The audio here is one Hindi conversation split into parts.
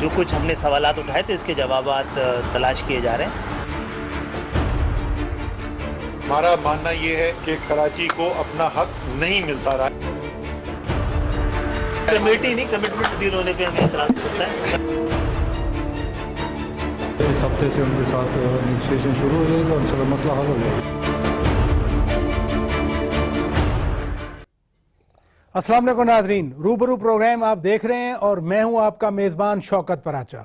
जो कुछ हमने सवालात उठाए थे इसके जवाबात तलाश किए जा रहे हैं। हमारा मानना ये है कि कराची को अपना हक नहीं मिलता रहा। कमेटी नहीं, कमिटमेंट डील होने पे हमें इतराज होता है। इस हफ्ते से उनके साथ नेगोशिएशन शुरू हो जाएगा, उनसे मसला हल हो जाएगा। अस्सलाम वालेकुम नाज़रीन, रूबरू प्रोग्राम आप देख रहे हैं और मैं हूं आपका मेज़बान शौकत पराचा।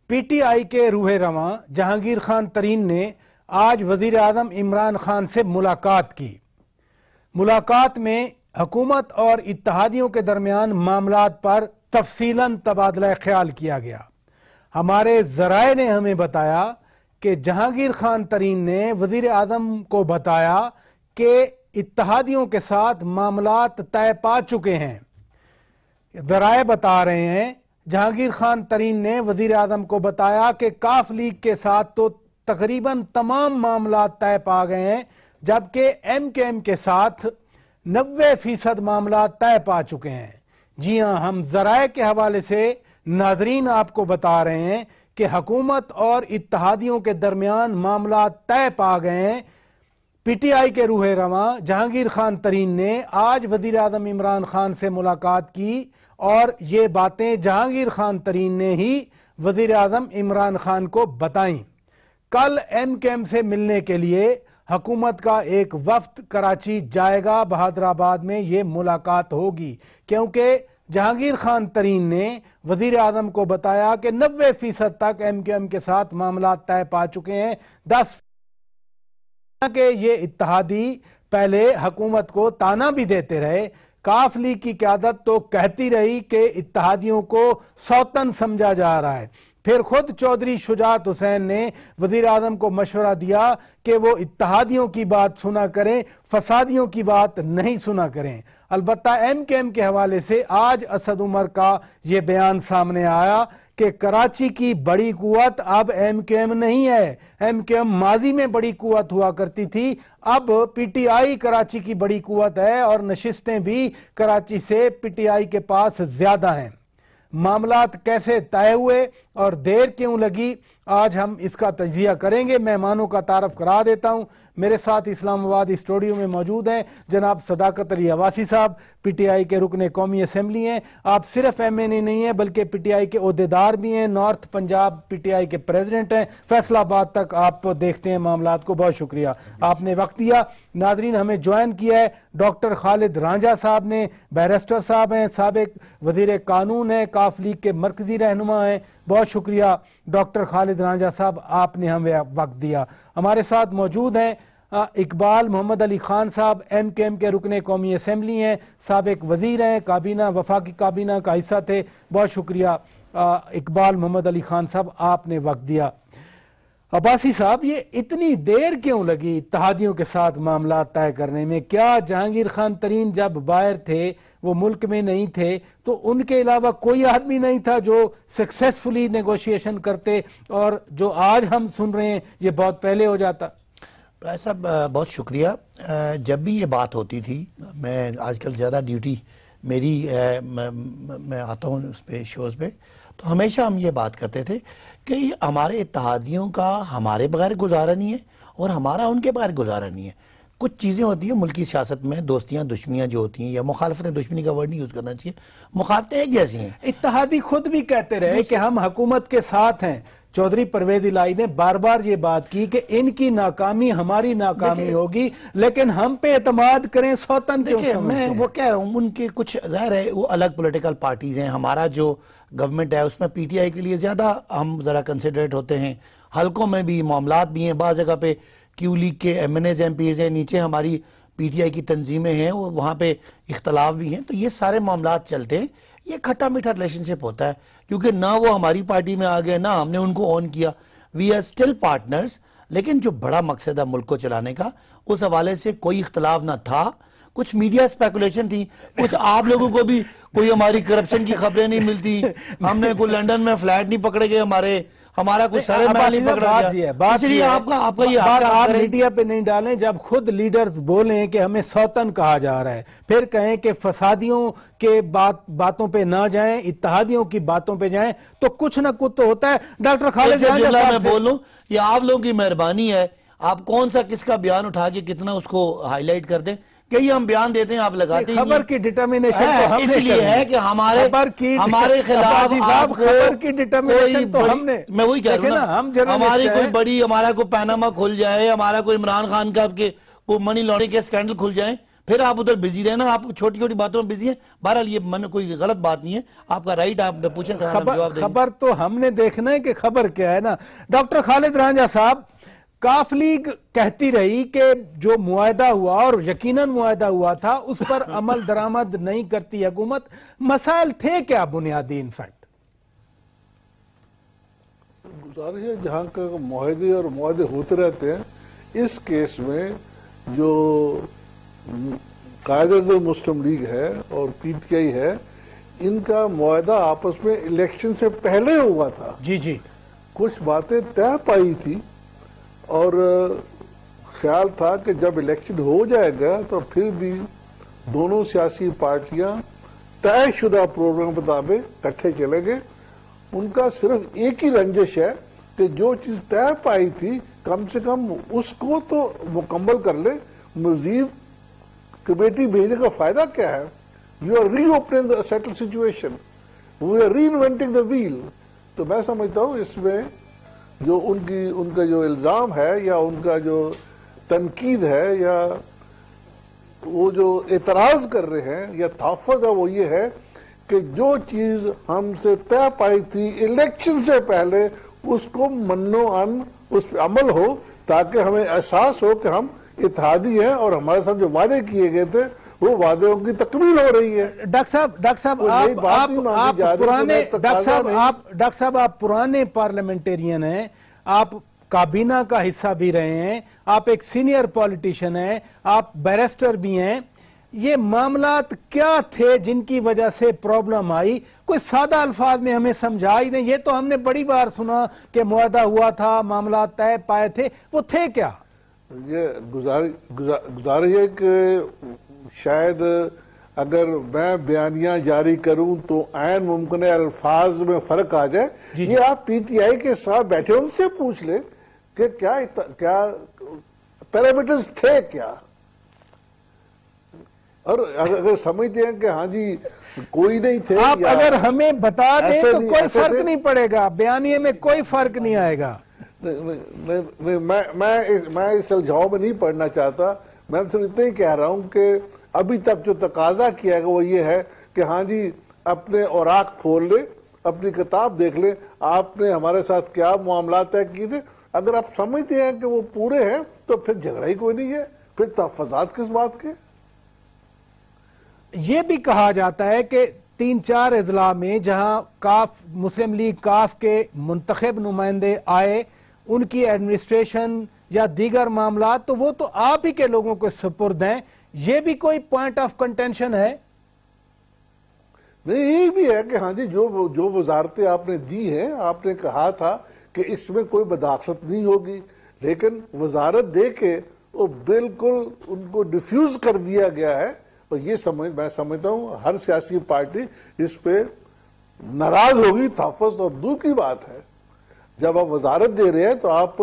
पीटीआई के रूहे रवां जहांगीर खान तरीन ने आज वज़ीर आज़म इमरान खान से मुलाकात की। मुलाकात में हुकूमत और इत्तेहादियों के दरमियान मामलात पर तफसीलन तबादला ख्याल किया गया। हमारे ज़राए ने हमें बताया कि जहांगीर खान तरीन ने वज़ीर आज़म को बताया कि इत्तेहादियों के साथ मामलात तय पा चुके हैं। ज़राए बता रहे हैं जहांगीर खान तरीन ने वज़ीर आज़म को बताया कि काफ लीग के साथ तो तकरीबन तमाम मामलात तय पा गए हैं, जबकि MKM के साथ 90% मामलात तय पा चुके हैं। जी हाँ, हम ज़राए के हवाले से नाजरीन आपको बता रहे हैं कि हुकूमत और इत्तेहादियों के दरमियान मामलात तय पा गए हैं। पीटीआई के रूहे रवां जहांगीर खान तरीन ने आज वज़ीर आज़म इमरान खान से मुलाकात की और ये बातें जहांगीर खान तरीन ने ही वज़ीर आज़म इमरान खान को बताईं। कल MKM से मिलने के लिए हुकूमत का एक वफ्द कराची जाएगा। बहादुराबाद में ये मुलाकात होगी क्योंकि जहांगीर खान तरीन ने वज़ीर आज़म को बताया कि 90% तक MKM के साथ मामला तय पा चुके हैं। 10 के ये इत्तेहादी पहले हुकूमत को ताना भी देते रहे। काफ लीग की क़यादत तो कहती रही कि इत्तेहादियों को सौतन समझा जा रहा है। फिर खुद चौधरी शुजात हुसैन ने वज़ीर आज़म को मशवरा दिया कि वो इत्तेहादियों की बात सुना करें, फसादियों की बात नहीं सुना करें। अलबत्ता MKM के हवाले से आज असद उमर का ये बयान सामने आया कि कराची की बड़ी कुव्वत अब MKM नहीं है। MKM माजी में बड़ी कुव्वत हुआ करती थी, अब PTI कराची की बड़ी कुव्वत है और नशिस्तें भी कराची से PTI के पास ज्यादा हैं। मामलात कैसे तय हुए और देर क्यों लगी, आज हम इसका तजिया करेंगे। मेहमानों का तारफ करा देता हूं। मेरे साथ इस्लामाबाद स्टूडियो में मौजूद हैं जनाब सदाकत अली अवासी साहब, PTI के रुकने कौमी असम्बली हैं। आप सिर्फ MNA नहीं हैं बल्कि PTI के ओहदेदार भी हैं। नॉर्थ पंजाब PTI के प्रेसिडेंट हैं। फैसलाबाद तक आप देखते हैं मामलात को। बहुत शुक्रिया आपने वक्त दिया। नादरीन, हमें ज्वाइन किया है डॉक्टर खालिद रांझा साहब ने। बैरिस्टर साहब हैं, साबिक वजीर कानून है, काफ लीग के मरकजी रहनुमा हैं। बहुत शुक्रिया डॉक्टर खालिद रांझा साहब, आपने हमें वक्त दिया। हमारे साथ मौजूद हैं इकबाल मोहम्मद अली खान साहब, MKM के रुकने कौमी असम्बली हैं, साबिक वजीर हैं, काबीना वफाकी काबीना का हिस्सा थे। बहुत शुक्रिया इकबाल मोहम्मद अली खान साहब, आपने वक्त दिया। अब्बासी साहब, ये इतनी देर क्यों लगी इत्तेहादियों के साथ मामला तय करने में? क्या जहांगीर खान तरीन जब बाहर थे, वो मुल्क में नहीं थे, तो उनके अलावा कोई आदमी नहीं था जो सक्सेसफुली नेगोशिएशन करते, और जो आज हम सुन रहे हैं ये बहुत पहले हो जाता? राय साहब, बहुत शुक्रिया। जब भी ये बात होती थी, मैं आजकल ज़्यादा ड्यूटी मेरी मैं आता हूँ उस पर शोज़ पे, तो हमेशा हम ये बात करते थे कि हमारे इत्तेहादियों का हमारे बगैर गुजारा नहीं है और हमारा उनके बगैर गुजारा नहीं है। कुछ चीज़ें होती हैं मुल्की सियासत में, दोस्तियाँ दुश्मनियाँ जो होती हैं, या मुखालफतें, दुश्मनी का वर्ड नहीं यूज़ करना चाहिए, मुखालफतें एक जैसी हैं। इत्तेहादी खुद भी कहते रहे कि हम हुकूमत के साथ हैं। चौधरी परवेज इलाही ने बार बार ये बात की कि इनकी नाकामी हमारी नाकामी होगी, लेकिन हम पे एतमाद करें, सौतन देखिए, मैं वो कह रहा हूँ, उनके कुछ ज़ाहिर है वो अलग पॉलिटिकल पार्टीज हैं। हमारा जो गवर्नमेंट है उसमें PTI के लिए ज़्यादा हम ज़रा कंसिडरेट होते हैं। हल्कों में भी मामलात भी हैं, बाज़ जगह पे Q लीग के MNAs MPs हैं, नीचे हमारी PTI की तंजीमें हैं, वहाँ पे इख्तलाफ भी हैं। तो ये सारे मामलात चलते हैं। ये खट्टा मीठा रिलेशनशिप होता है, क्योंकि ना वो हमारी पार्टी में आ गए, ना हमने उनको ऑन किया। We are still partners. लेकिन जो बड़ा मकसद है मुल्क को चलाने का, उस हवाले से कोई इख्तलाफ ना था। कुछ मीडिया स्पेकुलेशन थी, कुछ आप लोगों को भी कोई हमारी करप्शन की खबरें नहीं मिलती, हमने कोई लंदन में फ्लैट नहीं पकड़े गए हमारे, हमारा कुछ सरे महल नहीं पकड़ा गया, इसलिए आपका ये आप मीडिया पे नहीं डालें। जब खुद लीडर्स बोलें कि हमें सौतन कहा जा रहा है, फिर कहें कि फसादियों के बातों पे ना जाएं, इत्तेहादियों की बातों पे जाएं, तो कुछ ना कुछ तो होता है। डॉक्टर खालिद मैं बोलूं, ये आप लोगों की मेहरबानी है, आप कौन सा किसका बयान उठा के कितना उसको हाईलाइट कर दें। कई हम बयान देते हैं, आप लगाते हैं। खबर की डिटर्मिनेशन तो हमने इसलिए है कि हमारे खिलाफ खबर की डिटर्मिनेशन तो हमने, मैं वही कह रहा हूँ ना, हमारी कोई बड़ी, हमारा कोई पैनामा खुल जाए, हमारा कोई इमरान खान का कोई मनी लॉन्ड्रिंग के स्कैंडल खुल जाए, फिर आप उधर बिजी रहना, आप छोटी छोटी बातों में बिजी हैं। बहरहाल ये मन कोई गलत बात नहीं है, आपका राइट, आप पूछे खबर तो हमने देखना है कि खबर क्या है ना। डॉक्टर खालिद रांझा साहब, काफ लीग कहती रही कि जो मुआहदा हुआ और यकीनन मुआहदा हुआ था उस पर अमल दरामद नहीं करती हुकूमत। मसाइल थे क्या बुनियादी? इनफैक्ट गुजारिश है, जहां का मुआहदे और मुआहदे होते रहते हैं, इस केस में जो कायदे मुस्लिम लीग है और पीटीआई है, इनका मुआहदा आपस में इलेक्शन से पहले हुआ था। जी जी, कुछ बातें तय पाई थी और ख्याल था कि जब इलेक्शन हो जाएगा तो फिर भी दोनों सियासी पार्टियां तयशुदा प्रोग्राम मुताबिक इकट्ठे चलेंगे। उनका सिर्फ एक ही रंजिश है कि जो चीज तय पाई थी कम से कम उसको तो मुकम्मल कर ले, मजीद कमेटी भेजने का फायदा क्या है? You are reopening the settle situation, we are reinventing the wheel. तो मैं समझता हूं इसमें जो उनका जो इल्जाम है या उनका जो तनकीद है या वो जो एतराज कर रहे हैं या तहफ़्फ़ुज़ है, वो ये है कि जो चीज हमसे तय पाई थी इलेक्शन से पहले उसको मन्नो अन उस पर अमल हो, ताकि हमें एहसास हो कि हम इत्तेहादी हैं और हमारे साथ जो वादे किए गए थे वो वादों की तकमील हो रही है। डॉक्टर साहब आप पुराने पार्लियामेंटेरियन हैं, आप काबीना का हिस्सा भी रहे हैं, आप एक सीनियर पॉलिटिशियन हैं, आप बैरिस्टर भी हैं। ये मामलात क्या थे जिनकी वजह से प्रॉब्लम आई? कोई सादा अल्फाज में हमें समझा ही दें। ये तो हमने बड़ी बार सुना कि मुआहदा हुआ था, मामला तय पाए थे, वो थे क्या? ये गुजारिश है कि शायद अगर मैं बयानियां जारी करूं तो ऐन मुमकिन अल्फाज में फर्क आ जाए। ये आप पीटीआई के साथ बैठे उनसे पूछ ले कि क्या पैरामीटर्स थे क्या, और अगर समझते हैं कि हाँ जी कोई नहीं थे, आप अगर हमें बता दें तो कोई फर्क नहीं पड़ेगा, बयानिए में कोई फर्क नहीं आएगा। नहीं, मैं इस सुलझाव में नहीं पढ़ना चाहता। मैं सिर्फ इतना ही कह रहा हूं कि अभी तक जो तकाजा किया गया वो ये है कि हाँ जी अपने औराक खोल ले, अपनी किताब देख ले, आपने हमारे साथ क्या मामला तय किए थे। अगर आप समझते हैं कि वो पूरे हैं तो फिर झगड़ा ही कोई नहीं है, फिर तहफ़्फ़ुज़ात किस बात के। ये भी कहा जाता है कि 3-4 अजला में जहां काफ मुस्लिम लीग काफ के मुंतखब नुमाइंदे आए, उनकी एडमिनिस्ट्रेशन या दीगर मामला तो वो तो आप ही के लोगों को सुपुर्द हैं। ये भी कोई पॉइंट ऑफ कंटेंशन है? नहीं, ये भी है कि हाँ जी जो वजारतें आपने दी हैं, आपने कहा था कि इसमें कोई बदाखलत नहीं होगी, लेकिन वजारत दे के वो बिल्कुल उनको डिफ्यूज कर दिया गया है। और ये मैं समझता हूँ हर सियासी पार्टी इस पे नाराज होगी। तहफ़्फ़ुज़ और दूर की बात है, जब आप वजारत दे रहे हैं तो आप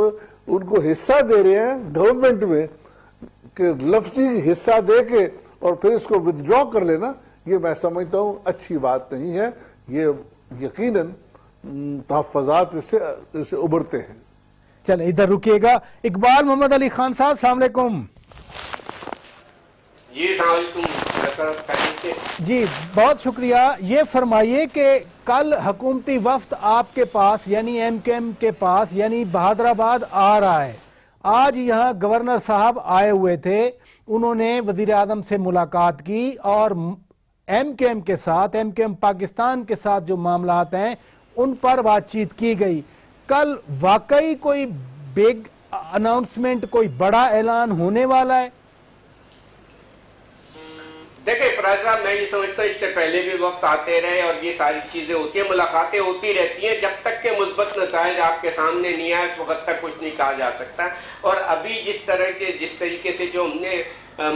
उनको हिस्सा दे रहे हैं गवर्नमेंट में, कि लफ्जी हिस्सा दे के और फिर इसको विथड्रॉ कर लेना, ये मैं समझता हूँ अच्छी बात नहीं है। ये यकीनन तहफ़्फ़ुज़ात इससे उभरते हैं। चल इधर रुकिएगा। इकबाल मोहम्मद अली खान साहब, अस्सलाम वालेकुम। जी बहुत शुक्रिया। ये फरमाइए कि कल हुकूमती वफ्द आपके पास यानी एमकेएम के पास यानी बहादुराबाद आ रहा है। आज यहाँ गवर्नर साहब आए हुए थे, उन्होंने वजीर आजम से मुलाकात की और एमकेएम के साथ, एमकेएम पाकिस्तान के साथ जो मामलात हैं उन पर बातचीत की गई। कल वाकई कोई बिग अनाउंसमेंट, कोई बड़ा ऐलान होने वाला है? देखिए फराज साहब, मैं ये समझता हूँ इससे पहले भी वक्त आते रहे और ये सारी चीजें होती है, मुलाकातें होती रहती हैं। जब तक के मुस्बत नताइज आपके सामने नहीं आए उस वक्त तक कुछ नहीं कहा जा सकता। और अभी जिस तरीके से जो हमने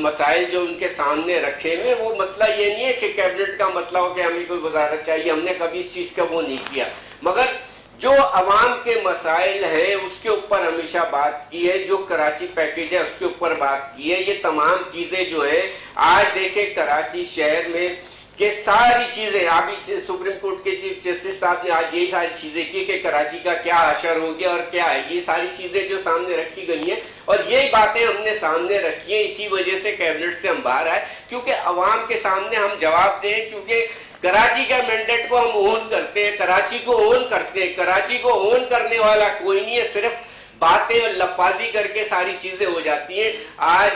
मसाइल जो उनके सामने रखे हुए, वो मसला ये नहीं है कि कैबिनेट का मसला हो कि हमें कोई वजारत चाहिए, हमने कभी इस चीज का वो नहीं किया, मगर जो अवाम के मसाइल हैं उसके ऊपर हमेशा बात की है। जो कराची पैकेज है उसके ऊपर बात की है। ये तमाम चीजें जो है, आज देखें कराची शहर में कि सारी चीजें, अभी सुप्रीम कोर्ट के चीफ जस्टिस साहब ने आज यही सारी चीजें की कि कराची का क्या असर हो गया और क्या है, ये सारी चीजें जो सामने रखी गई हैं और यही बातें हमने सामने रखी हैं। इसी वजह से कैबिनेट से हम बाहर आए, क्योंकि अवाम के सामने हम जवाब दें, क्योंकि कराची का मैंडेट को हम ओन करते हैं, कराची को ओन करते हैं। कराची को ओन करने वाला कोई नहीं है, सिर्फ बातें और लफाजी करके सारी चीजें हो जाती हैं। आज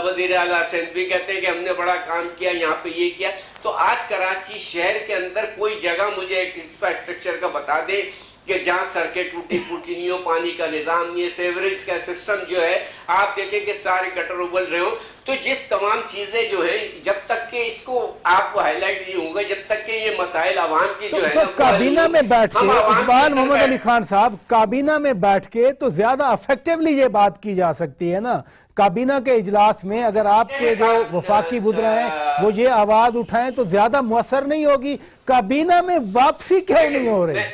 वजीर आला सिंध भी कहते हैं कि हमने बड़ा काम किया, यहाँ पे ये किया। तो आज कराची शहर के अंदर कोई जगह मुझे एक इंफ्रास्ट्रक्चर का बता दे कि जहाँ सड़कें टूटी फूटी नहीं हो, पानी का निजाम नहीं है, सेवरेज का सिस्टम जो है आप देखें कि सारे गटर उबल रहे हो। तो ये तमाम चीजें जो है, जब तक के इसको आप हाईलाइट नहीं होगा, जब तक के ये मसाइल आवाम की जो है, तो काबीना में बैठ के इकबाल मोहम्मद अली खान साहब, काबीना में बैठ के तो ज्यादा इफेक्टिवली ये बात की जा सकती है ना। काबीना के इजलास में अगर आपके जो वफाकी वुज़रा हैं वो ये आवाज उठाएं तो ज्यादा मुअस्सर नहीं होगी। काबीना में वापसी क्यों नहीं हो रही?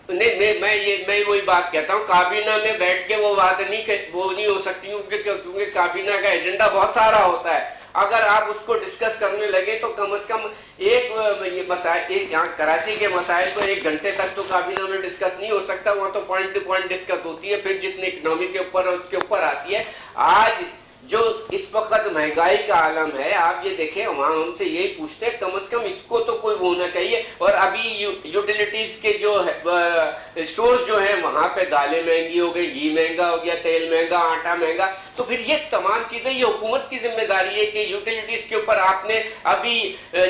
नहीं, मैं वही बात कहता हूँ, काबीना में बैठ के वो बात नहीं हो सकती, क्योंकि काबीना का एजेंडा बहुत सारा होता है। अगर आप उसको डिस्कस करने लगे तो कम से कम ये मसाइल, यहाँ कराची के मसाइल को 1 घंटे तक तो काबीना में डिस्कस नहीं हो सकता। वहाँ तो पॉइंट टू पॉइंट डिस्कस होती है, फिर जितने इकोनॉमी के ऊपर उसके ऊपर आती है। आज जो इस वक्त महंगाई का आलम है, आप ये देखें, वहां हमसे यही पूछते हैं कम से कम इसको तो कोई होना चाहिए। और अभी यूटिलिटीज के जो स्टोर जो है वहां पे दालें महंगी हो गई, घी महंगा हो गया, तेल महंगा, आटा महंगा। तो फिर ये तमाम चीजें ये हुकूमत की जिम्मेदारी है कि यूटिलिटीज के ऊपर आपने अभी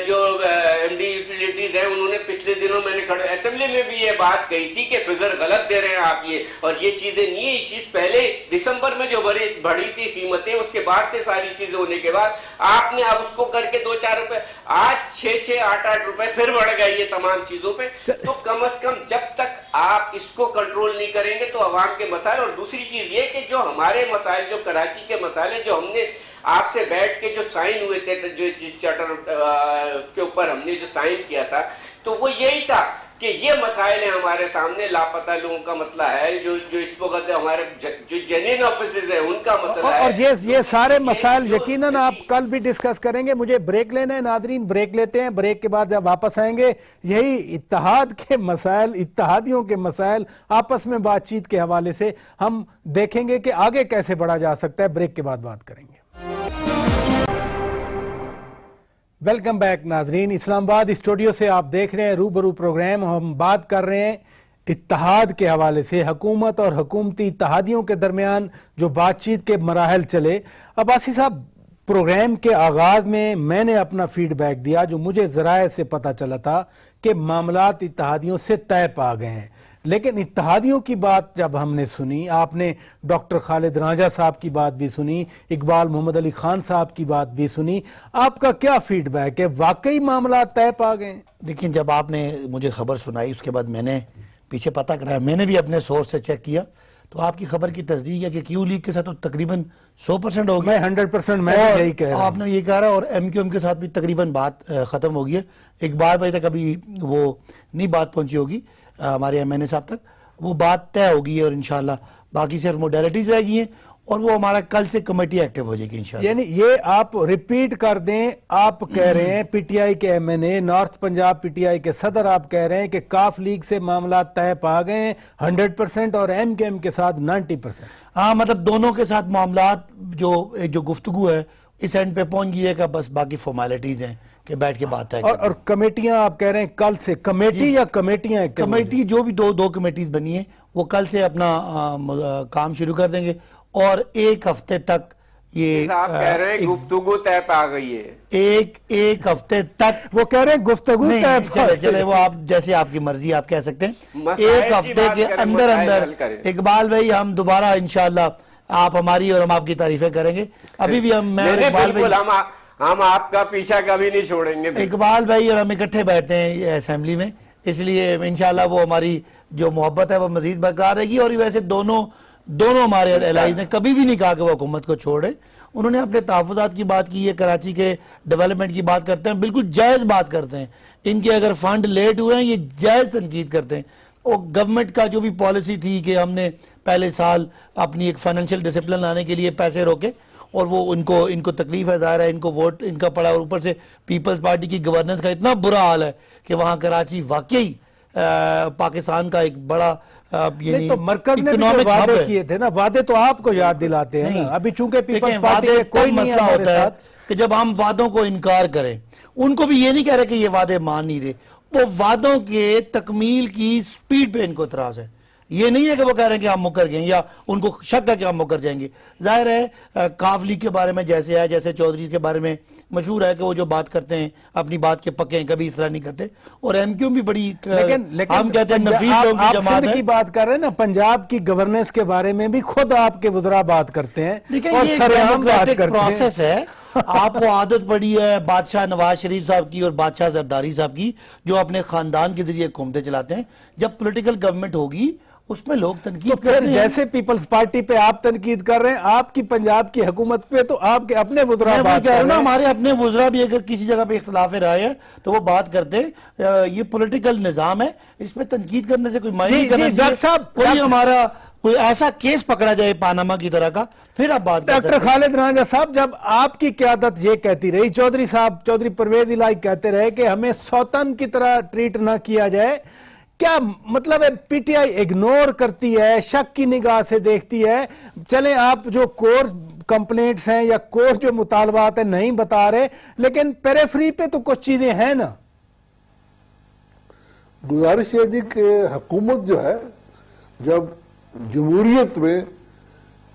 जो एमडी यूटिलिटीज है उन्होंने पिछले दिनों मैंने खड़े असेंबली में भी ये बात कही थी कि फिगर गलत दे रहे हैं आप ये, और ये चीजें नहीं है। ये चीज पहले दिसंबर में जो बढ़ी थी कीमतें, उसके बाद से सारी चीजें होने के बाद आपने अब उसको करके 2-4 रुपए, आज 6-6, 8-8 रुपए फिर बढ़ गए ये तमाम चीजों पे। तो कम से कम जब तक आप इसको कंट्रोल नहीं करेंगे तो अवाम के मसाइल। और दूसरी चीज ये कि जो हमारे मसाइल, जो कराची के मसाइल जो हमने आपसे बैठ के जो साइन हुए थे, जो जिस चार्टर के ऊपर हमने जो साइन किया था, तो वो यही था कि ये मसाइल है हमारे सामने, लापता लोगों का मसला है, जो इस वक्त हमारे जो जेन्युइन ऑफिसेज है उनका मसला है। और ये सारे मसाइल यकीनन आप कल भी डिस्कस करेंगे। मुझे ब्रेक लेना है नादरीन, ब्रेक लेते हैं। ब्रेक के बाद जब वापस आएंगे यही इत्तेहाद के मसाइल, इत्तेहादियों के मसाइल, आपस में बातचीत के हवाले से हम देखेंगे कि आगे कैसे बढ़ा जा सकता है। ब्रेक के बाद बात करेंगे। वेलकम बैक नाजरीन, इस्लामाबाद स्टूडियो से आप देख रहे हैं रूबरू प्रोग्राम। हम बात कर रहे हैं इत्तेहाद के हवाले से, हुकूमत और हुकूमती इत्तेहादियों के दरमियान जो बातचीत के मराहल चले। अब्बासी साहब, प्रोग्राम के आगाज में मैंने अपना फीडबैक दिया, जो मुझे ज़राए से पता चला था कि मामलात इत्तेहादियों से तय पा गए हैं। लेकिन इत्तेहादियों की बात जब हमने सुनी, आपने डॉक्टर खालिद राजा साहब की बात भी सुनी, इकबाल मोहम्मद अली खान साहब की बात भी सुनी, आपका क्या फीडबैक है? वाकई मामला तय पा गए? देखिए, जब आपने मुझे खबर सुनाई उसके बाद मैंने पीछे पता कराया, मैंने भी अपने सोर्स से चेक किया, तो आपकी खबर की तस्दीक है कि क्यू लीग के साथ तो तकरीबन 100% हो गया। 100% मैं यही कह रहा हूं। आपने ये कह रहा है, और एमक्यूएम के साथ भी तकरीबन बात खत्म हो गई है। इकबाल भाई तक अभी वो नहीं बात पहुंची होगी, हमारे एमएनए साहब तक वो बात तय होगी, और इंशाल्लाह बाकी सिर्फ मोडेलिटीज रह गई हैं, और वो हमारा कल से कमेटी एक्टिव हो जाएगी इंशाल्लाह। यानी ये आप रिपीट कर दें, आप कह रहे हैं पीटीआई के एमएनए, नॉर्थ पंजाब पीटीआई के सदर, आप कह रहे हैं कि काफ लीग से मामला तय पा गए 100% और एमकेएम के साथ 90%। हाँ, मतलब दोनों के साथ मामला जो गुफ्तगू है इस एंड पे पहुंच गई है कि बस बाकी फॉर्मेलिटीज हैं कि बैठ के बात है। और कमेटियां आप कह रहे हैं कल से, कमेटी या कमेटियां? कमेटी जो भी दो कमेटीज बनी है वो कल से अपना काम शुरू कर देंगे, और 1 हफ्ते तक ये आप कह रहे हैं गुफ्तगू तय पा गई है। एक हफ्ते तक वो कह रहे हैं गुफ्तगू तय। चले वो आप जैसे आपकी मर्जी, आप कह सकते हैं। 1 हफ्ते के अंदर अंदर इकबाल भाई हम दोबारा इंशाल्लाह आप हमारी और हम आपकी तारीफें करेंगे। अभी भी हम हम आपका पीछा कभी नहीं छोड़ेंगे। इकबाल भाई और हम इकट्ठे बैठते हैं असेंबली में, इसलिए इंशाल्लाह वो हमारी जो मोहब्बत है वो मजीद बरकरार रहेगी। और वैसे दोनों हमारे एलाइज ने कभी भी नहीं कहा कि वो हुकूमत को छोड़े। उन्होंने अपने तहफ़्फ़ुज़ात की बात की है, कराची के डेवलपमेंट की बात करते हैं, बिल्कुल जायज़ बात करते हैं। इनके अगर फंड लेट हुए हैं ये जायज़ तनकीद करते हैं। और गवर्नमेंट का जो भी पॉलिसी थी कि हमने पहले साल अपनी एक फाइनेंशियल डिसिप्लिन लाने के लिए पैसे रोके और वो इनको तकलीफ है, ज़ाहिर है इनको वोट इनका पड़ा, और ऊपर से पीपल्स पार्टी की गवर्नेंस का इतना बुरा हाल है कि वहाँ कराची वाकई पाकिस्तान का एक बड़ा नहीं तो मरकज ने भी वादे किए थे ना, वादे तो आपको याद दिलाते हैं ना। अभी चूंकि पीपल्स पार्टी में कोई मसला होता है कि जब हम वादों को इनकार करें, उनको भी ये नहीं कह रहे कि ये वादे मान नहीं रहे, वो वादों के तकमील की स्पीड पे इनको इतराज है। ये नहीं है कि वो कह रहे हैं कि हम मुकर गए या उनको शक है कि हम मुकर जाएंगे। जाहिर है काफ लीग के बारे में जैसे है, जैसे चौधरी के बारे में मशहूर है कि वो जो बात करते हैं अपनी बात के पक्के हैं, कभी इस तरह नहीं करते। और एमक्यू भी बड़ी लेकिन हम कहते हैं नफीस लोगों की जमात है। की बात कर रहे हैं ना, पंजाब की गवर्नेंस के बारे में भी खुद आपके वुज़रा बात करते हैं। देखिए ये डेमोक्रेटिक प्रोसेस है। आपको आदत पड़ी है बादशाह नवाज शरीफ साहब की और बादशाह जरदारी साहब की, जो अपने खानदान के जरिए हुकूमतें चलाते हैं। जब पॉलिटिकल गवर्नमेंट होगी उसमें लोग तनकीद तो फिर जैसे पीपल्स पार्टी पे आप तनकीद कर रहे हैं, आपकी पंजाब की हुकूमत पे तो आपके अपने वुज़रा बात कर रहे हैं। हमारे अपने वुज़रा भी अगर किसी जगह पे इख्तिलाफ राय है तो वो बात करते हैं। ये पॉलिटिकल निजाम है, इसमें तनकीद करने से कोई मायने नहीं करना चाहिए। साहब कोई हमारा कोई ऐसा केस पकड़ा जाए पानामा की तरह का, फिर आप बात कर सकते हैं। डॉक्टर खालिद रांझा साहब, जब आपकी क़यादत ये कहती रही, चौधरी परवेज इलाही कहते रहे कि हमें सौतन की तरह ट्रीट ना किया जाए, क्या मतलब है पीटीआई इग्नोर करती है, शक की निगाह से देखती है? चले आप जो कोर कंप्लेंट्स हैं या कोर जो मुतालबात है नहीं बता रहे, लेकिन पेरिफेरी पे तो कुछ चीजें हैं ना। गुजारिश है जी कि हुकूमत जो है, जब जमहूरियत में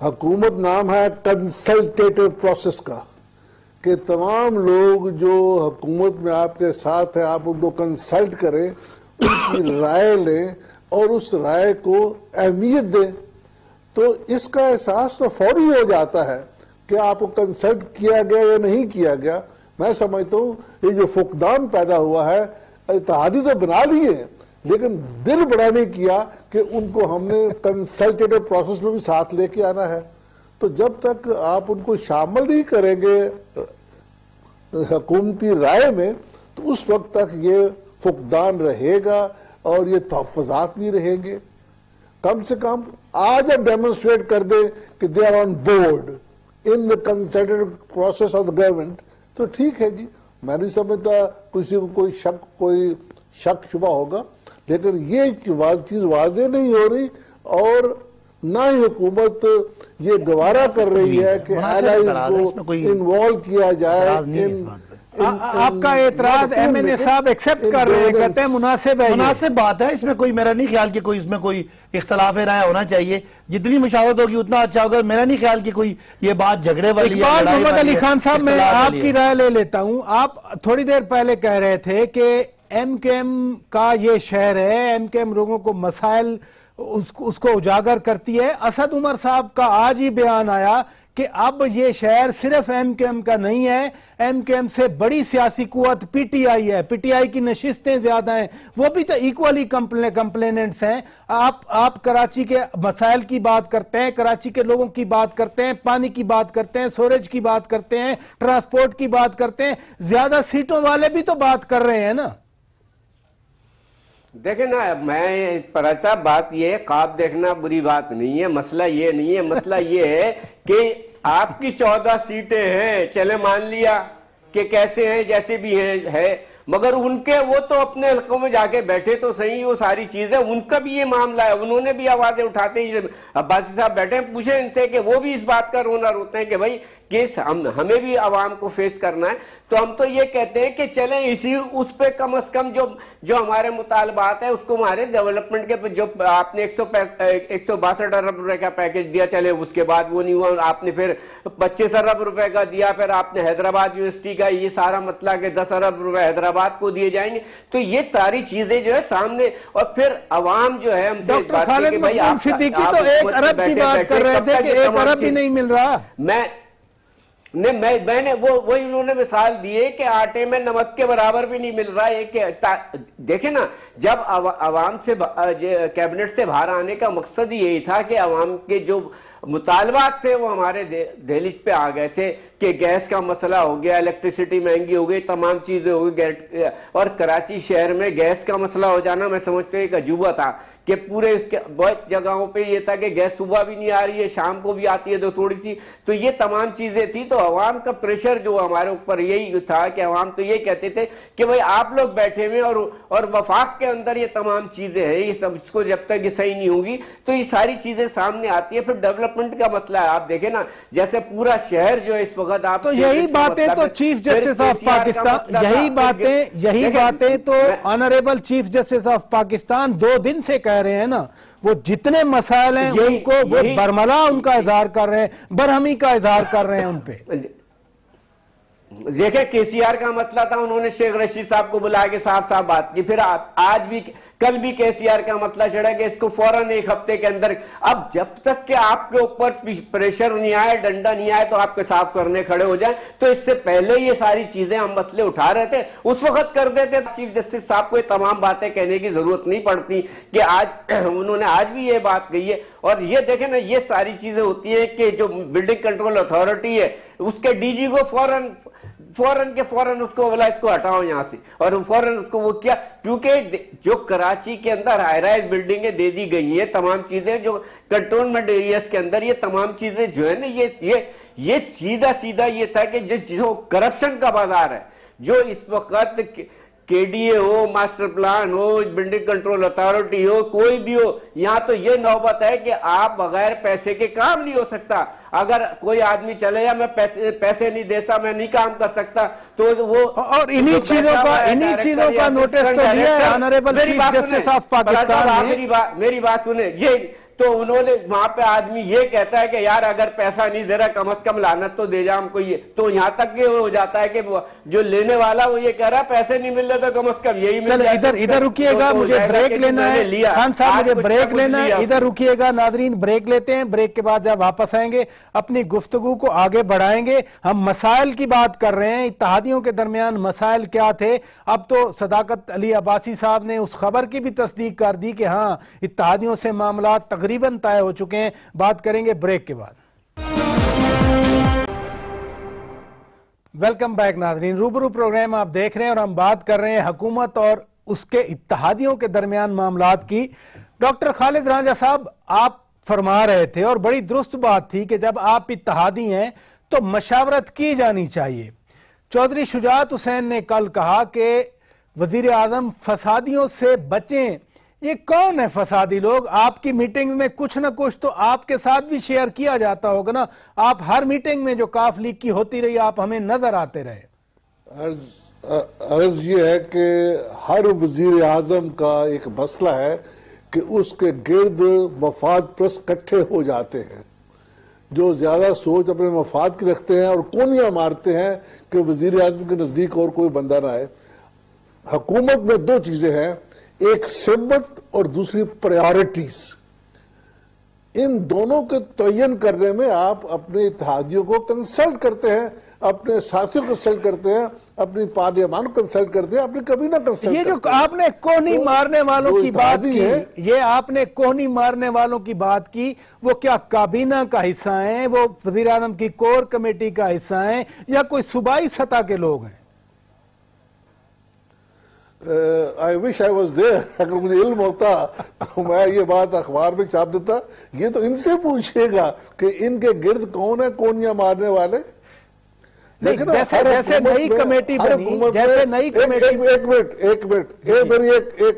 हुकूमत नाम है कंसल्टेटिव प्रोसेस का, कि तमाम लोग जो हुकूमत में आपके साथ है आप उनको कंसल्ट करें, उनकी राय लें और उस राय को अहमियत दें, तो इसका एहसास तो फौरी हो जाता है कि आपको कंसल्ट किया गया या नहीं किया गया। मैं समझता हूँ ये जो फुकदान पैदा हुआ है, इत्तेहादी तो बना लिए लेकिन दिल बड़ा नहीं किया कि उनको हमने कंसल्टेटिव प्रोसेस में भी साथ लेके आना है। तो जब तक आप उनको शामिल नहीं करेंगे हुकूमती राय में, तो उस वक्त तक ये फुकदान रहेगा और ये तहफ़्फ़ुज़ात भी रहेंगे। कम से कम आज आप डेमोन्स्ट्रेट कर दें कि they are on board in the consultative process of the government, तो ठीक है जी। मैं नहीं समझता किसी को कोई शक शुबा होगा, लेकिन ये चीज वाज़े नहीं हो रही और ना ही हुकूमत ये गवारा कर रही है कि एलाइज को इन्वॉल्व किया जाए। आपका एतराज एमएनए साहब एक्सेप्ट कर रहे हैं, कहते हैं मुनासिब बात है, इसमें कोई मेरा नहीं ख्याल कि कोई इसमें कोई इख्तलाफ राय होना चाहिए। जितनी मुशावरत होगी उतना अच्छा होगा। मेरा नहीं ख्याल कि कोई ये बात झगड़े वाली है। इकबाल मोहम्मद अली खान साहब, मैं आपकी राय ले लेता हूं। आप थोड़ी देर पहले कह रहे थे कि एमकेएम का ये शहर है, एमकेएम लोगों को मसाइल उसको उजागर करती है। असद उमर साहब का आज ही बयान आया कि अब ये शहर सिर्फ एमकेएम का नहीं है, एमकेएम से बड़ी सियासी कुव्वत पीटीआई है, पीटीआई की नशिस्तें ज्यादा हैं, वो भी तो इक्वली कंप्लेनेंट्स हैं। आप कराची के मसाइल की बात करते हैं, कराची के लोगों की बात करते हैं, पानी की बात करते हैं, सीवरेज की बात करते हैं, ट्रांसपोर्ट की बात करते हैं, ज्यादा सीटों वाले भी तो बात कर रहे हैं ना। देखे ना, मैं फराज साहब बात ये है, ख्वाब देखना बुरी बात नहीं है, मसला ये नहीं है। मसला ये है कि आपकी 14 सीटें हैं, चले मान लिया कि कैसे हैं जैसे भी है, मगर उनके वो तो अपने हलकों में जाके बैठे तो सही, वो सारी चीजें उनका भी ये मामला है, उन्होंने भी आवाजें उठाते ही। अब्बासी साहब बैठे, पूछे इनसे कि वो भी इस बात का रोना रोते हैं कि भाई कि हमें भी आवाम को फेस करना है, तो हम तो ये कहते हैं कि चलें इसी उस पे कम से कम जो हमारे मुतालबात है उसको हमारे डेवलपमेंट के, जो आपने 162 अरब रुपए का पैकेज दिया, चले उसके बाद वो नहीं हुआ, आपने फिर 25 अरब रुपए का दिया, फिर आपने हैदराबाद यूनिवर्सिटी का ये सारा मतला के 10 अरब रुपए हैदराबाद को दिए जाएंगे। तो ये सारी चीजें जो है सामने, और फिर अवाम जो है हमसे डॉक्टर खालिद मकबूल सिद्दीकी तो 1 अरब की बात कर रहे थे कि 1 अरब भी नहीं मिल रहा। मैंने वही उन्होंने मिसाल दिए कि आटे में नमक के बराबर भी नहीं मिल रहा है। देखे ना, जब अवाम से कैबिनेट से बाहर आने का मकसद ही यही था कि अवाम के जो मुतालबात थे वो हमारे दहलीज पे आ गए थे कि गैस का मसला हो गया, इलेक्ट्रिसिटी महंगी हो गई, तमाम चीजें हो गई, और कराची शहर में गैस का मसला हो जाना मैं समझता हूँ एक अजूबा था कि पूरे इसके बहुत जगहों पे ये था कि गैस सुबह भी नहीं आ रही है, शाम को भी आती है तो थोड़ी सी, तो ये तमाम चीजें थी। तो अवाम का प्रेशर जो हमारे ऊपर यही था कि अवाम तो ये कहते थे कि भाई आप लोग बैठे हुए और वफाक के अंदर ये तमाम चीजें हैं, ये सब इसको जब तक ये सही नहीं होगी तो ये सारी चीजें सामने आती है। फिर डेवलपमेंट का मतलब है, आप देखें ना, जैसे पूरा शहर जो है इस वक्त आप, तो यही बातें तो चीफ जस्टिस ऑफ पाकिस्तान, यही बातें तो honourable chief justice of Pakistan 2 दिन से कह रहे हैं ना, वो जितने मसाइल हैं उनको वो बरमला उनका इजहार कर रहे हैं, बरहमी का इजहार कर रहे हैं उन पे। देखे केसीआर का मतला था, उन्होंने शेख रशीद साहब को बुला के साफ साफ बात की, फिर आज भी कल भी केसीआर का मतला चढ़ा कि इसको फौरन 1 हफ्ते के अंदर, अब जब तक कि आपके ऊपर प्रेशर नहीं आए, डंडा नहीं आए तो आपके साफ करने खड़े हो जाए, तो इससे पहले ये सारी चीजें हम मसले उठा रहे थे उस वक्त कर देते। चीफ जस्टिस साहब को ये तमाम बातें कहने की जरूरत नहीं पड़ती कि आज उन्होंने आज भी ये बात कही है। और ये देखें ना, ये सारी चीजें होती है कि जो बिल्डिंग कंट्रोल अथॉरिटी है उसके डीजी को फौरन उसको बोला इसको हटाओ यहां से, और फौरन उसको वो किया, क्योंकि जो कराची के अंदर हाई राइज बिल्डिंगें दे दी गई है, तमाम चीजें जो कंटोनमेंट एरियाज के अंदर, ये तमाम चीजें जो है ना, ये सीधा ये था कि जो करप्शन का बाजार है, जो इस वक्त केडीए हो, मास्टर प्लान हो, बिल्डिंग कंट्रोल अथॉरिटी हो, कोई भी हो, यहाँ तो ये नौबत है कि आप बगैर पैसे के काम नहीं हो सकता। अगर कोई आदमी चले या मैं पैसे नहीं देता, मैं नहीं काम कर सकता, तो वो, और इन्हीं चीजों का नोटिस तो दिया है honourable chief justice of Pakistan ने। मेरी बात सुने, ये तो उन्होंने वहां पे आदमी ये कहता है कि यार अगर पैसा नहीं दे रहा कम से कम लानत तो दे जा हमको, ये तो यहाँ तक ये हो जाता है कि जो लेने वाला वो ये कह रहा है पैसे नहीं मिल रहे तो कम से कम यही मिल जाए। इधर रुकिएगा, मुझे ब्रेक लेना है खान साहब, मुझे ब्रेक लेना है, इधर रुकिएगा। नाजरीन ब्रेक लेते हैं, ब्रेक के बाद जब वापस आएंगे अपनी गुफ्तगू को आगे बढ़ाएंगे। हम मसाइल की बात कर रहे हैं, इत्तेहादियों के दरमियान मसाइल क्या थे। अब तो सदाकत अली अब्बासी साहब ने उस खबर की भी तस्दीक कर दी कि हाँ इत्तेहादियों से मामला तकरीबन तय हो चुके हैं। बात करेंगे ब्रेक के बाद। वेलकम बैक नाज़रीन, रूबरू प्रोग्राम आप देख रहे हैं और हम बात कर रहे हैं हुकूमत और उसके इत्तेहादियों के दरमियान मामलात की। डॉक्टर खालिद रांझा साहब, आप फरमा रहे थे और बड़ी दुरुस्त बात थी कि जब आप इत्तेहादी हैं तो मशावरत की जानी चाहिए। चौधरी शुजात हुसैन ने कल कहा कि वजीर आजम फसादियों से बचें। ये कौन है फसादी लोग? आपकी मीटिंग में कुछ ना कुछ तो आपके साथ भी शेयर किया जाता होगा ना। आप हर मीटिंग में जो काफ लीग की होती रही आप हमें नजर आते रहे। अर्ज ये है कि हर वजीर आजम का एक मसला है कि उसके गिर्द मफाद प्रस इकट्ठे हो जाते हैं, जो ज्यादा सोच अपने मफाद की रखते हैं और कोनियां मारते हैं कि वजीर आजम के नजदीक और कोई बंदा ना आए। हुकूमत में 2 चीजें हैं, एक सिमत और दूसरी प्रायोरिटीज। इन दोनों के तयन करने में आप अपने इत्तेहादियों को कंसल्ट करते हैं, अपने साथियों को कंसल्ट करते हैं, अपनी पार्लियामान को कंसल्ट करते हैं, अपनी कभी ना कंसल्ट। ये जो आपने कोहनी मारने वालों की बात की, ये आपने कोहनी मारने वालों की बात की, वो क्या काबीना का हिस्सा हैं, वो वजीर आज़म की कोर कमेटी का हिस्सा हैं या कोई सूबाई सतह के लोग हैं? I wish I was there. अगर मुझे इल्म होता तो मैं ये बात अखबार में छाप देता। ये तो इनसे पूछिएगा कि इनके गिर्द कौन है कोनियां मारने वाले। लेकिन जैसे नई कमेटी बनी, जैसे नई कमेटी। एक मिनट मेरी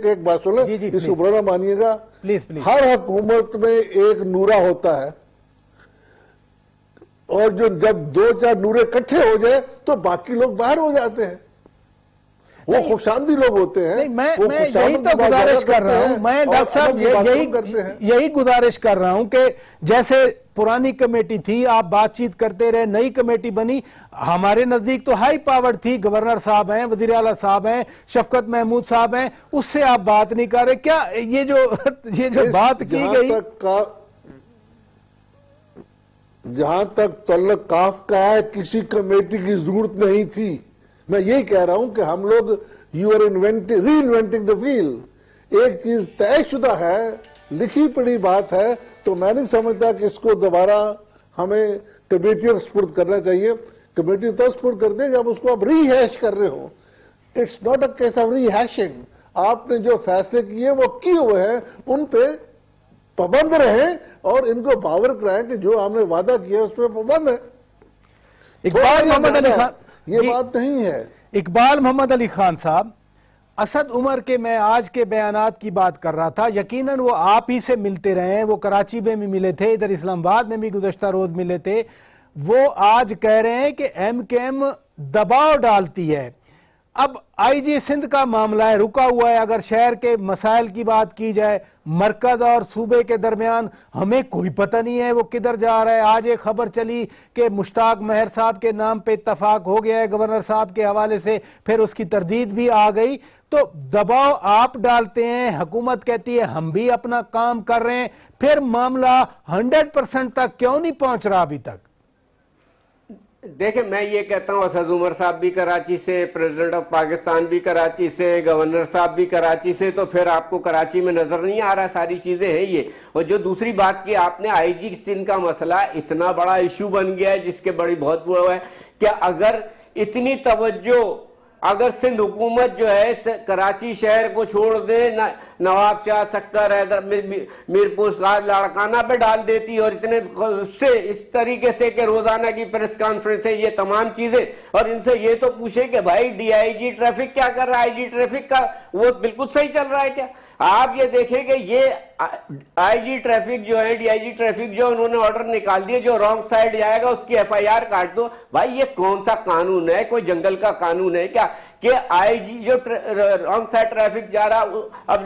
एक बात सुनो, इसको बुरा मानिएगा प्लीज। हर हुकूमत में एक नूरा होता है, और जो जब 2-4 नूरे इकट्ठे हो जाए तो बाकी लोग बाहर हो जाते हैं। वो खुशामदी लोग होते हैं। नहीं, मैं यही तो गुजारिश कर रहा हूं, मैं डॉक्टर साहब यही गुजारिश कर रहा हूं कि जैसे पुरानी कमेटी थी, आप बातचीत करते रहे, नई कमेटी बनी, हमारे नजदीक तो हाई पावर थी, गवर्नर साहब हैं, वजीर आला साहब हैं, शफकत महमूद साहब हैं, उससे आप बात नहीं कर रहे। क्या ये जो बात की गई, जहां तक तल्लक काफ का है, किसी कमेटी की जरूरत नहीं थी। मैं यही कह रहा हूं कि हम लोग you are reinventing the wheel. एक चीज तयशुदा है, लिखी पड़ी बात है, तो मैं नहीं समझता कि इसको दोबारा हमें कमेटियों को स्पुर्द करना चाहिए। कमेटी तो स्पुर्द कर दे जब उसको आप रीहैश कर रहे हो। It's not a case of rehashing. आपने जो फैसले किए वो किए हुए हैं, उन पे पाबंद रहें और इनको बावर कराएं कि जो हमने वादा किया उसमें पाबंद है। इकबाल मोहम्मद अली खान, ये बात नहीं है। इकबाल मोहम्मद अली खान साहब, असद उमर के मैं आज के बयानात की बात कर रहा था, यकीनन वो आप ही से मिलते रहे हैं, वो कराची में भी मिले थे, इधर इस्लामाबाद में भी गुज़श्ता रोज मिले थे। वो आज कह रहे हैं कि एमकेएम दबाव डालती है। अब आईजी सिंध का मामला है, रुका हुआ है। अगर शहर के मसाइल की बात की जाए, मरकज और सूबे के दरमियान हमें कोई पता नहीं है वो किधर जा रहा है। आज एक खबर चली कि मुश्ताक महर साहब के नाम पे इत्तफाक हो गया है गवर्नर साहब के हवाले से, फिर उसकी तरदीद भी आ गई। तो दबाव आप डालते हैं, हुकूमत कहती है हम भी अपना काम कर रहे हैं, फिर मामला 100% तक क्यों नहीं पहुंच रहा अभी तक? देखिए, मैं ये कहता हूँ, असद उमर साहब भी कराची से, प्रेसिडेंट ऑफ पाकिस्तान भी कराची से, गवर्नर साहब भी कराची से, तो फिर आपको कराची में नजर नहीं आ रहा सारी चीजें हैं ये। और जो दूसरी बात की आपने, आईजी सिंध का मसला इतना बड़ा इशू बन गया है जिसके बड़ी बहुत बड़ा है कि अगर इतनी तवज्जो अगर सिंध हुकूमत जो है कराची शहर को छोड़ दे, नवाब शाह सक्कर हैदर मीरपुर लाड़काना पे डाल देती और इतने से इस तरीके से कि रोजाना की प्रेस कॉन्फ्रेंस है, ये तमाम चीजें, और इनसे ये तो पूछे कि भाई डीआईजी ट्रैफिक क्या कर रहा है, आईजी ट्रैफिक का वो बिल्कुल सही चल रहा है क्या? आप ये देखेंगे ये आईजी ट्रैफिक जो है, डीआईजी ट्रैफिक जो उन्होंने ऑर्डर निकाल दिए, जो रॉन्ग साइड जाएगा उसकी एफआईआर काट दो। भाई ये कौन सा कानून है? कोई जंगल का कानून है क्या कि आईजी जो रॉन्ग साइड ट्रैफिक जा रहा, अब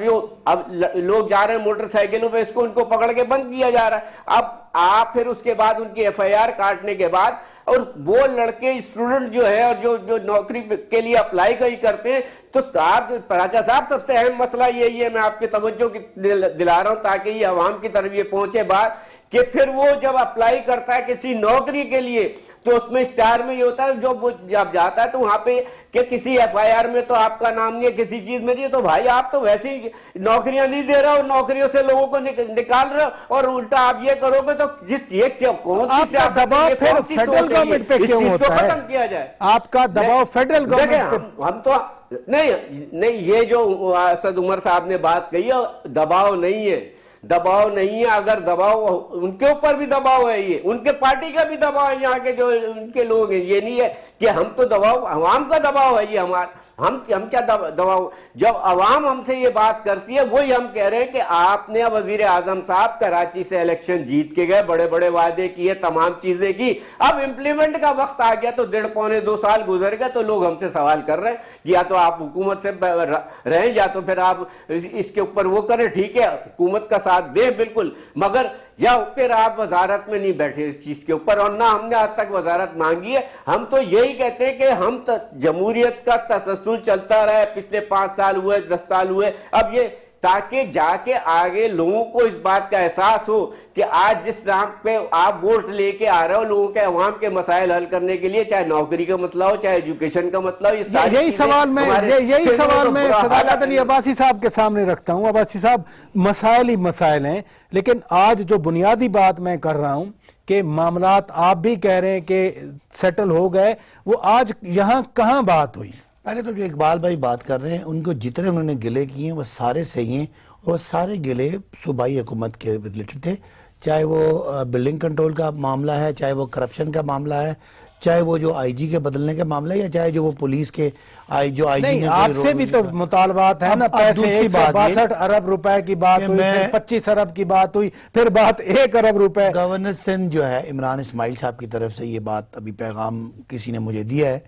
लोग जा रहे हैं मोटरसाइकिलों पे, इसको उनको पकड़ के बंद किया जा रहा है। अब आप फिर उसके बाद उनकी एफआईआर काटने के बाद, और वो लड़के स्टूडेंट जो है और जो नौकरी के लिए अप्लाई कहीं करते हैं, तो साहब पराचा साहब सबसे अहम मसला यही है, मैं आपकी तवज्जो दिला रहा हूं ताकि ये अवाम की तरफ ये पहुंचे बात, कि फिर वो जब अप्लाई करता है किसी नौकरी के लिए तो उसमें स्टार में ये होता है, जो वो जब जाता है तो वहां पे कि किसी एफआईआर में तो आपका नाम नहीं है, किसी चीज में नहीं है, तो भाई आप तो वैसे ही नौकरियां नहीं दे रहे हो, नौकरियों से लोगों को निकाल रहे हो, और उल्टा आप ये करोगे तो जिस ये कौन सी सियासत है, फिर फेडरल गवर्नमेंट पे क्यों होता है? खत्म किया जाए आपका दबाव फेडरल गवर्नमेंट। हम तो नहीं, ये जो असद उमर साहब ने बात कही है, दबाव नहीं है, दबाव नहीं है। अगर दबाव, उनके ऊपर भी दबाव है, ये उनके पार्टी का भी दबाव है, यहाँ के जो उनके लोग हैं, ये नहीं है कि हम तो दबाव, अवाम का दबाव है ये हमारा। हम क्या दबाव, जब अवाम हमसे ये बात करती है, वही हम कह रहे हैं कि आपने वजीर आजम साहब कराची से इलेक्शन जीत के गए, बड़े बड़े वादे किए, तमाम चीजें की, अब इंप्लीमेंट का वक्त आ गया तो 1.5-2 साल गुजर गए, तो लोग हमसे सवाल कर रहे हैं या तो आप हुकूमत से रहें या तो फिर आप इसके ऊपर वो करें। ठीक है, हुकूमत का साथ दे बिल्कुल, मगर या फिर आप वजारत में नहीं बैठे इस चीज के ऊपर, और ना हमने आज तक वजारत मांगी है। हम तो यही कहते हैं कि हम जमहूरियत का तसलसल चलता रहे, पिछले 5 साल हुए, 10 साल हुए, अब ये ताकि जाके आगे लोगों को इस बात का एहसास हो कि आज जिस राम पे आप वोट लेके आ रहे हो, लोगों के अवाम के मसाइल हल करने के लिए, चाहे नौकरी का मतलब हो, चाहे एजुकेशन का मतलब हो, यही सवाल मैं सदाकत अली अब्बासी साहब के सामने रखता हूं। अब्बासी साहब, मसाइल ही मसाइल हैं, लेकिन आज जो बुनियादी बात मैं कर रहा हूं कि मामलात आप भी कह रहे हैं कि सेटल हो गए, वो आज यहां कहां बात हुई? पहले तो जो इकबाल भाई बात कर रहे हैं, उनको जितने उन्होंने गिले किए हैं वो सारे सही हैं, और सारे गिले सूबाई हुकूमत के रिलेटेड थे, चाहे वो बिल्डिंग कंट्रोल का मामला है, चाहे वो करप्शन का मामला है, चाहे वो जो आईजी के बदलने के मामले या चाहे जो वो पुलिस के जो आईजी नहीं, आपसे भी तो मुतालबात है ना। पैसे 162 अरब रुपए की बात हुई, फिर 25 अरब की बात हुई, फिर बात 1 अरब रुपए। गवर्नर सिंध जो है इमरान इस्माइल साहब की तरफ से ये बात अभी पैगाम किसी ने मुझे दिया है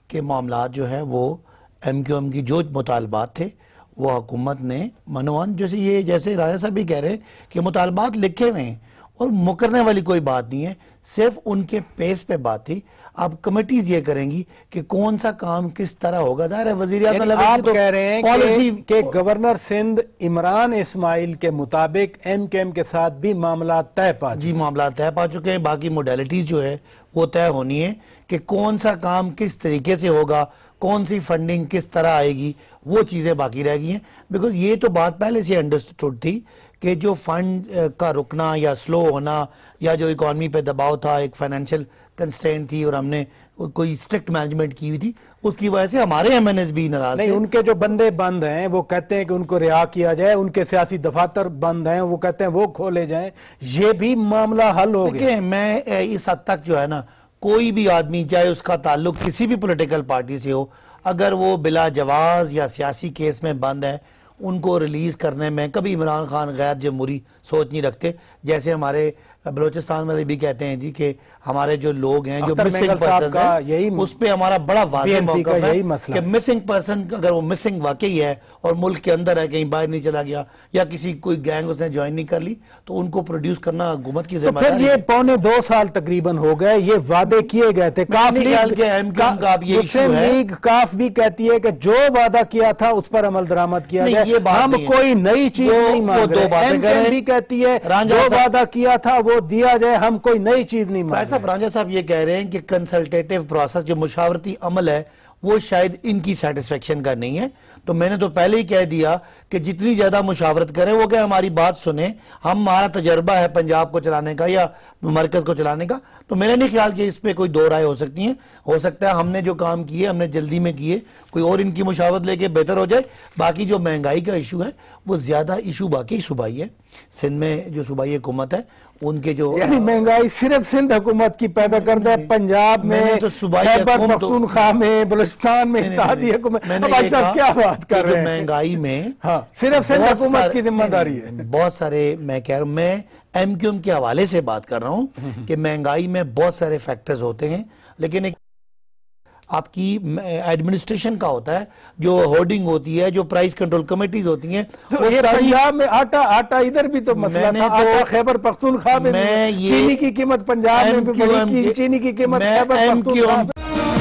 कि मामलात जो है वो MQM की जो मुतालबात थे वो हुकूमत ने मनवान, जैसे राजा साहब भी कह रहे हैं कि मुतालबात लिखे हुए हैं और मुकरने वाली कोई बात नहीं है, सिर्फ उनके पेस पे बात थी। अब कमेटीज ये करेंगी कि कौन सा काम किस तरह होगा। ज़ाहिर है वज़ीर आज़म आप तो कह रहे हैं पॉलिसी के गवर्नर सिंध इमरान इस्माइल के मुताबिक MQM के साथ भी मामला तय पा जी मामला तय पा चुके हैं। बाकी मोडेलिटीज जो है वो तय होनी है कि कौन सा काम किस तरीके से होगा, कौन सी फंडिंग किस तरह आएगी, वो चीज़ें बाकी रह गई हैं। बिकॉज ये तो बात पहले से अंडरस्टूड थी कि जो फंड का रुकना या स्लो होना या जो इकॉनमी पे दबाव था, एक फाइनेंशियल कंस्ट्रेंट थी और हमने कोई स्ट्रिक्ट मैनेजमेंट की हुई थी, उसकी वजह से हमारे MNS भी नाराज नहीं। उनके जो बंदे बंद हैं वो कहते हैं कि उनको रिहा किया जाए, उनके सियासी दफातर बंद हैं वो कहते हैं वो खोले जाएं, ये भी मामला हल हो गया। मैं इस हद तक जो है ना, कोई भी आदमी चाहे उसका ताल्लुक किसी भी पॉलिटिकल पार्टी से हो, अगर वो बिला जवाज या सियासी केस में बंद है, उनको रिलीज करने में कभी इमरान खान गैर जमहूरी सोच नहीं रखते। जैसे हमारे बलोचिस्तान में भी कहते हैं जी कि हमारे जो लोग हैं जो मिसिंग पर्सन है उस पे हमारा बड़ा वाज़ेह मौक़िफ़ है कि मिसिंग पर्सन अगर वो मिसिंग वाकई है और मुल्क के अंदर है, कहीं बाहर नहीं चला गया या किसी कोई गैंग उसने ज्वाइन नहीं कर ली, तो उनको प्रोड्यूस करना हुकूमत की जिम्मेदारी है। ये 2.25 साल तकरीबन हो गए, ये वादे किए गए थे। काफ भी कहती है कि जो वादा किया था उस पर अमल दरामद किया जाए, हम कोई नई चीज नहीं मांग रहे। MQM भी कहती है जो वादा किया था वो दिया जाए, हम कोई नई चीज नहीं मांग रहे। राजा साहब ये कह रहे हैं कि कंसल्टेटिव प्रोसेस जो मुशावरती अमल है वो शायद इनकी सेटिस्फेक्शन का नहीं है। तो मैंने तो पहले ही कह दिया कि जितनी ज्यादा मुशावरत करें वो क्या हमारी बात सुने। हमारा तजर्बा है पंजाब को चलाने का या मरकज को चलाने का, तो मेरा नहीं ख्याल कि इस पे कोई दो राय हो सकती है। हो सकता है हमने जो काम किए हमने जल्दी में किए, कोई और इनकी मुशावरत लेके बेहतर हो जाए। बाकी जो महंगाई का इशू है वो ज्यादा इशू बाकी सूबाई है। सिंध में जो सूबाई हुकूमत है उनके जो यानी महंगाई सिर्फ सिंध हुकूमत की पैदा करता है, पंजाब में तो खैबर पख्तूनख्वा में बलूचिस्तान में क्या बात कर रहे हैं महंगाई में। हाँ, सिर्फ सिंध हुकूमत की जिम्मेदारी है। बहुत सारे मैं कह रहा हूँ, मैं MQM के हवाले से बात कर रहा हूँ कि महंगाई में बहुत सारे फैक्टर्स होते हैं, लेकिन एक आपकी एडमिनिस्ट्रेशन का होता है, जो होर्डिंग होती है, जो प्राइस कंट्रोल कमेटीज होती हैं। तो ये पंजाब में आटा इधर भी तो मसला था, आटा खैबर पख्तूनख्वा में चीनी की कीमत पंजाब में, चीनी की कीमत खैबर पख्तूनख्वा में।